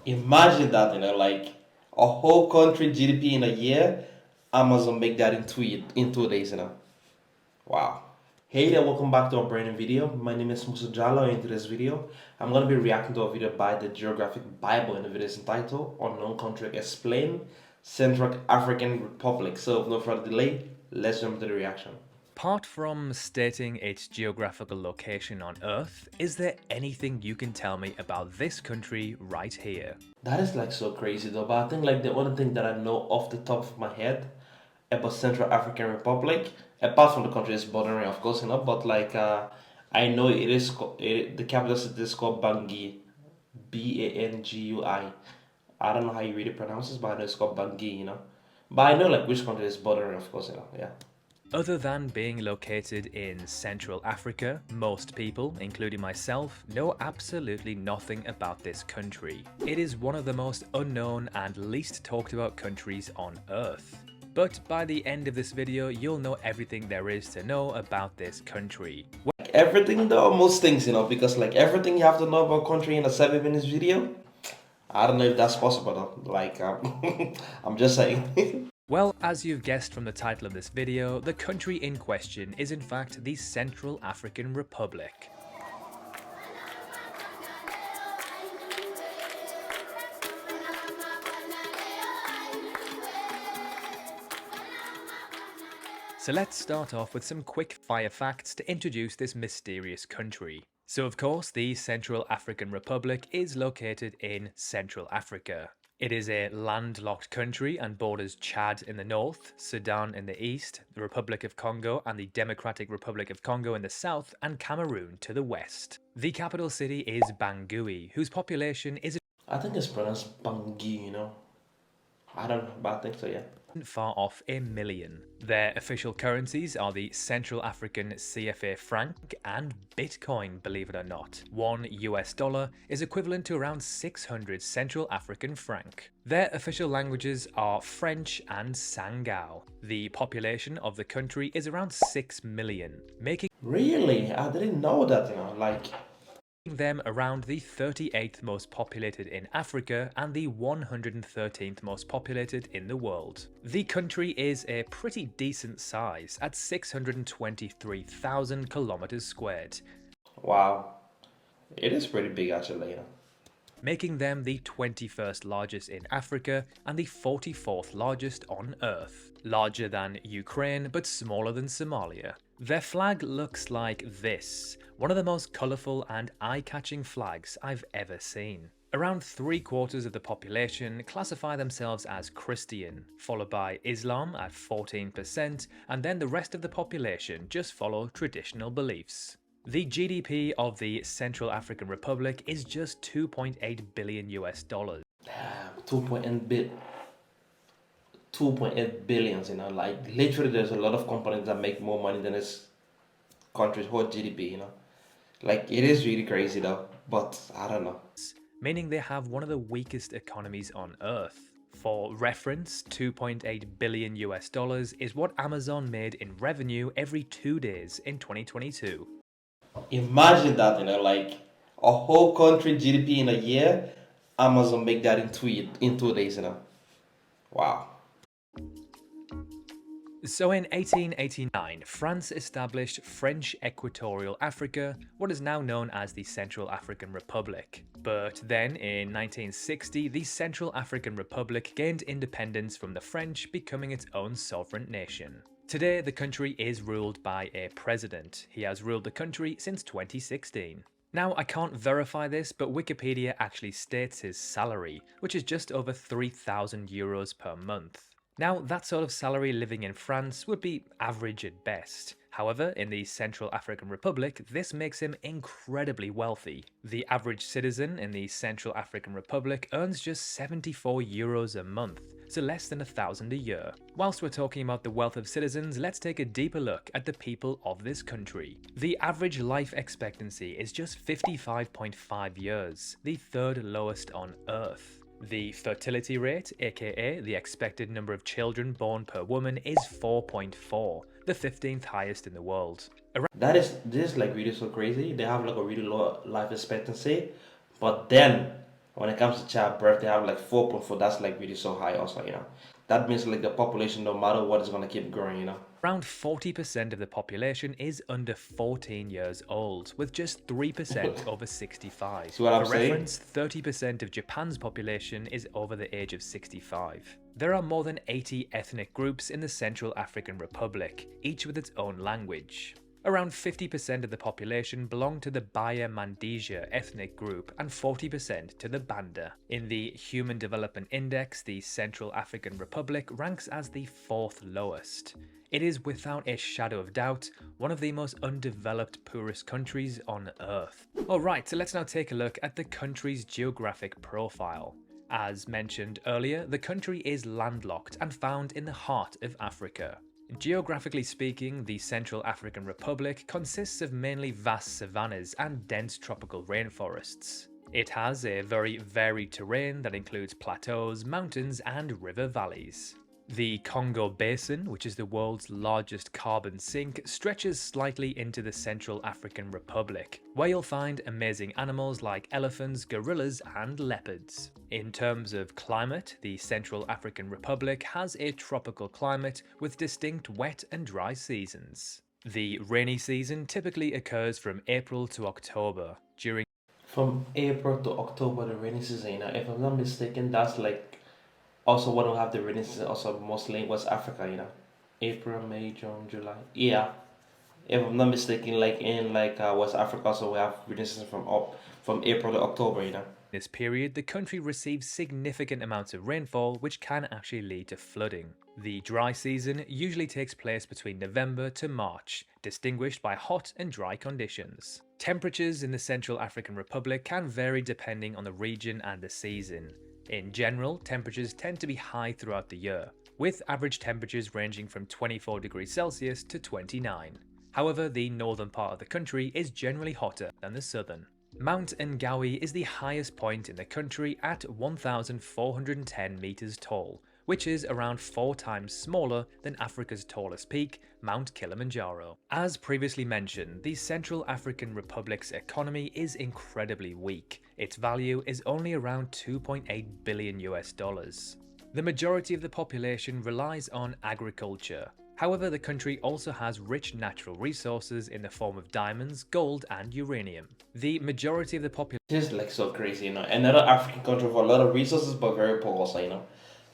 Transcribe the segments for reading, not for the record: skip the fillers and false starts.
Imagine that, like a whole country GDP in a year, Amazon make that in 2 days. Wow. Hey there, welcome back to our brand new video. My name is Musa Jallo, and in today's video, I'm going to be reacting to a video by the Geographic Bible, and the video is entitled Unknown Country Explained, Central African Republic. So with no further delay, let's jump into the reaction. Apart from stating its geographical location on Earth, is there anything you can tell me about this country right here? That is like so crazy though, but I think like the only thing that I know off the top of my head about Central African Republic, apart from the country is bordering, of course, but like I know the capital city is called Bangui, Bangui. I don't know how you really pronounce it, but I know it's called Bangui. But I know like which country is bordering, of course. Yeah. Other than being located in Central Africa, most people, including myself, know absolutely nothing about this country. It is one of the most unknown and least talked about countries on Earth. But by the end of this video, you'll know everything there is to know about this country. Like everything though, most things, because like everything you have to know about country in a 7 minutes video, I don't know if that's possible though. Like, I'm just saying. Well, as you've guessed from the title of this video, the country in question is in fact the Central African Republic. So let's start off with some quick fire facts to introduce this mysterious country. So of course, the Central African Republic is located in Central Africa. It is a landlocked country and borders Chad in the north, Sudan in the east, the Republic of Congo and the Democratic Republic of Congo in the south, and Cameroon to the west. The capital city is Bangui, whose population is I think it's pronounced Bangui. I don't know, but I think so, yeah. far off a million. Their official currencies are the Central African CFA franc and Bitcoin, believe it or not. $1 is equivalent to around 600 Central African franc. Their official languages are French and Sangao. The population of the country is around 6 million, making Really? I didn't know that, like... them around the 38th most populated in Africa and the 113th most populated in the world. The country is a pretty decent size at 623,000 kilometers squared. Wow. It is pretty big, actually. Making them the 21st largest in Africa and the 44th largest on Earth. Larger than Ukraine, but smaller than Somalia. Their flag looks like this, one of the most colourful and eye-catching flags I've ever seen. Around 3/4 of the population classify themselves as Christian, followed by Islam at 14%, and then the rest of the population just follow traditional beliefs. The GDP of the Central African Republic is just 2.8 billion US dollars. Damn, 2.8 billions, like literally there's a lot of companies that make more money than this country's whole GDP. Like it is really crazy though, but I don't know. Meaning they have one of the weakest economies on Earth. For reference, 2.8 billion US dollars is what Amazon made in revenue every 2 days in 2022. Imagine that, like a whole country GDP in a year, Amazon make that in 2 days. Wow. So in 1889, France established French Equatorial Africa, what is now known as the Central African Republic. But then in 1960, the Central African Republic gained independence from the French, becoming its own sovereign nation. Today, the country is ruled by a president. He has ruled the country since 2016. Now, I can't verify this, but Wikipedia actually states his salary, which is just over 3,000 euros per month. Now, that sort of salary living in France would be average at best. However, in the Central African Republic, this makes him incredibly wealthy. The average citizen in the Central African Republic earns just 74 euros a month, so less than 1,000 a year. Whilst we're talking about the wealth of citizens, let's take a deeper look at the people of this country. The average life expectancy is just 55.5 years, the third lowest on Earth. The fertility rate, aka the expected number of children born per woman, is 4.4, the 15th highest in the world. This is like really so crazy. They have like a really low life expectancy, but then When it comes to childbirth, they have like 4.4. That's like really so high also, That means like the population, no matter what, is gonna keep growing. Around 40% of the population is under 14 years old, with just 3% over 65. See what I'm For saying? reference, 30% of Japan's population is over the age of 65. There are more than 80 ethnic groups in the Central African Republic, each with its own language. Around 50% of the population belong to the Baya Mandija ethnic group and 40% to the Banda. In the Human Development Index, the Central African Republic ranks as the 4th lowest. It is without a shadow of doubt one of the most undeveloped, poorest countries on Earth. Alright, so let's now take a look at the country's geographic profile. As mentioned earlier, the country is landlocked and found in the heart of Africa. Geographically speaking, the Central African Republic consists of mainly vast savannas and dense tropical rainforests. It has a very varied terrain that includes plateaus, mountains, and river valleys. The Congo Basin, which is the world's largest carbon sink, stretches slightly into the Central African Republic, where you'll find amazing animals like elephants, gorillas, and leopards. In terms of climate, the Central African Republic has a tropical climate with distinct wet and dry seasons. The rainy season typically occurs from April to October. From April to October, the rainy season. If I'm not mistaken, that's like also what will have the rainy season also mostly in West Africa. April, May, June, July. Yeah. If I'm not mistaken, like in West Africa, so we have rainy season from April to October. This period, the country receives significant amounts of rainfall, which can actually lead to flooding. The dry season usually takes place between November to March, distinguished by hot and dry conditions. Temperatures in the Central African Republic can vary depending on the region and the season. In general, temperatures tend to be high throughout the year, with average temperatures ranging from 24 degrees Celsius to 29. However, the northern part of the country is generally hotter than the southern. Mount Ngawi is the highest point in the country at 1,410 meters tall, which is around 4 times smaller than Africa's tallest peak, Mount Kilimanjaro. As previously mentioned, the Central African Republic's economy is incredibly weak. Its value is only around 2.8 billion US dollars. The majority of the population relies on agriculture. However, the country also has rich natural resources in the form of diamonds, gold, and uranium. The majority of the population This is like so crazy. Another African country with a lot of resources but very poor also.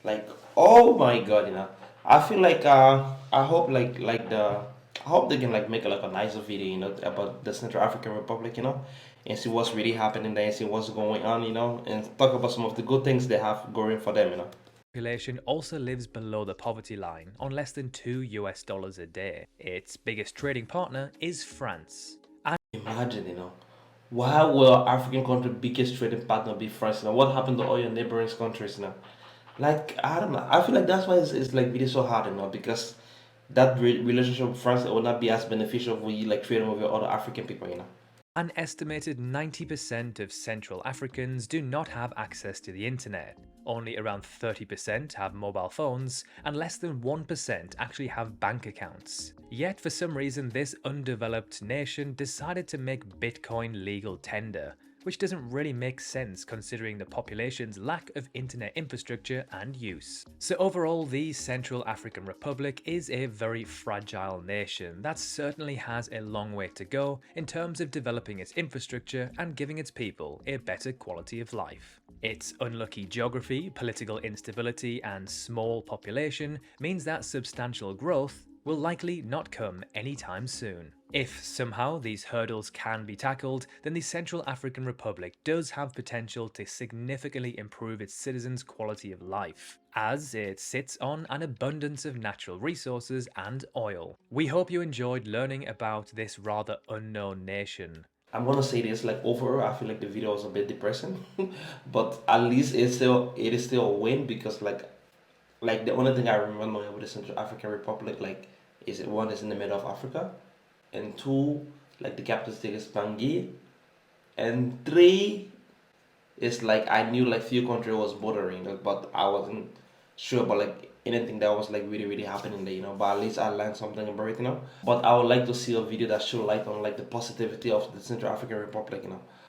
Like, oh my god. I feel like I hope they can like make like a nicer video, about the Central African Republic, and see what's really happening there and see what's going on, and talk about some of the good things they have going for them. population also lives below the poverty line on less than $2 a day. Its biggest trading partner is France. Imagine, why will African country biggest trading partner be France? What happened to all your neighboring countries now? Like, I don't know. I feel like that's why it's like really so hard, because that relationship with France will not be as beneficial for you like trading with your other African people. An estimated 90% of Central Africans do not have access to the internet. Only around 30% have mobile phones, and less than 1% actually have bank accounts. Yet for some reason this undeveloped nation decided to make Bitcoin legal tender, which doesn't really make sense considering the population's lack of internet infrastructure and use. So overall, the Central African Republic is a very fragile nation that certainly has a long way to go in terms of developing its infrastructure and giving its people a better quality of life. Its unlucky geography, political instability, and small population means that substantial growth will likely not come anytime soon. If somehow these hurdles can be tackled, then the Central African Republic does have potential to significantly improve its citizens' quality of life, as it sits on an abundance of natural resources and oil. We hope you enjoyed learning about this rather unknown nation. I'm gonna say this, like overall, I feel like the video was a bit depressing, but at least it is still a win because like the only thing I remember with the Central African Republic is one is in the middle of Africa, and two like the capital city is Bangui, and three is like I knew like few countries was bordering, but I wasn't sure about like anything that was like really really happening there, But at least I learned something about it. But I would like to see a video that show light on like the positivity of the Central African Republic.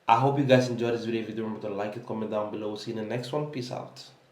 I hope you guys enjoyed this video. If you do, remember to like it, comment down below. See you in the next one. Peace out.